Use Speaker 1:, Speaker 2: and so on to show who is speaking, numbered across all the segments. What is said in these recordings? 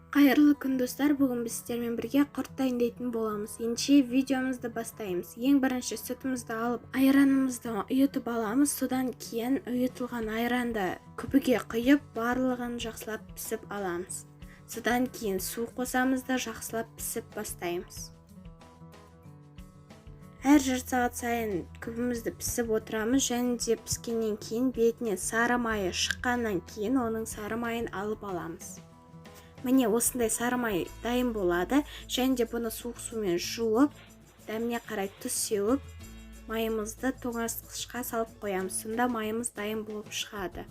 Speaker 1: Қайырлы күн достар, бүгін біз сіздермен бірге құрт дайындайтын боламыз. Ендеше видеомызды бастаймыз. Ең бірінші сүтімізді алып, айранымызды ұйытып аламыз. Содан кейін ұйытылған айранды күбіге құйып, барлығын жақсылап пісіп аламыз. Содан кейін су қосамыз да жақсылап пісіп бастаймыз. Әр жарты сағат сайын күбімізді пісіп отырамыз, және де піскеннен кейін бетіне сары майы шыққаннан кейін оның сары майын алып аламыз. Міне осындай сары май дайын болады, және де бұны суық сумен жуып, дәміне қарай тұз сеуіп, майымызды тоңазытқышқа салып қоямыз. Сонда майымыз дайын болып шығады.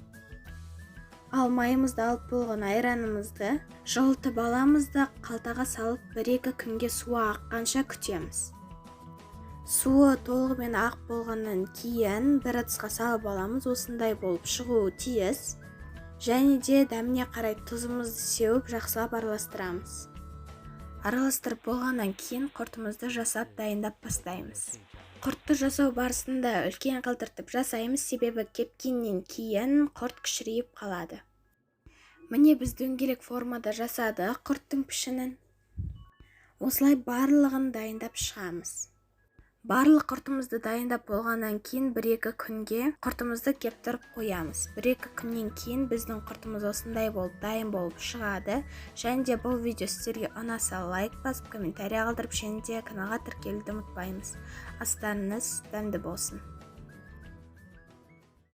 Speaker 1: Ал майымызды алып болған айранымызды жылытып аламыз да қалтаға салып 1-2 күнге суы аққанша күтеміз. Суы толығымен ақ болғаннан кейін бір ыдысқа салып аламыз. Осындай болып шығуы тиіс. Және де дәміне қарай тұзымызды сеуіп, жақсылап араластырамыз. Араластырып болғаннан кейін құртымызды жасап дайындап бастаймыз. Құртты жасау барысында үлкен қалтыртып жасаймыз, себебі кепкеннен кейін құрт кішірейіп қалады. Міне біз дөңгелек формада жасадық құрттың пішінін. Осылай барлығын дайындап шығамыз. Барлық құртымызды дайындап болғаннан кейін 1-2 күнге құртымызды кептіріп қоямыз. 1-2 күннен кейін біздің құртымыз осындай болып дайын болып шығады. Және де бұл видео сіздерге ұнаса лайк басып, комментарий қалдырып, және де каналға тіркелуді ұмытпаймыз. Астарыңыз дәмді болсын.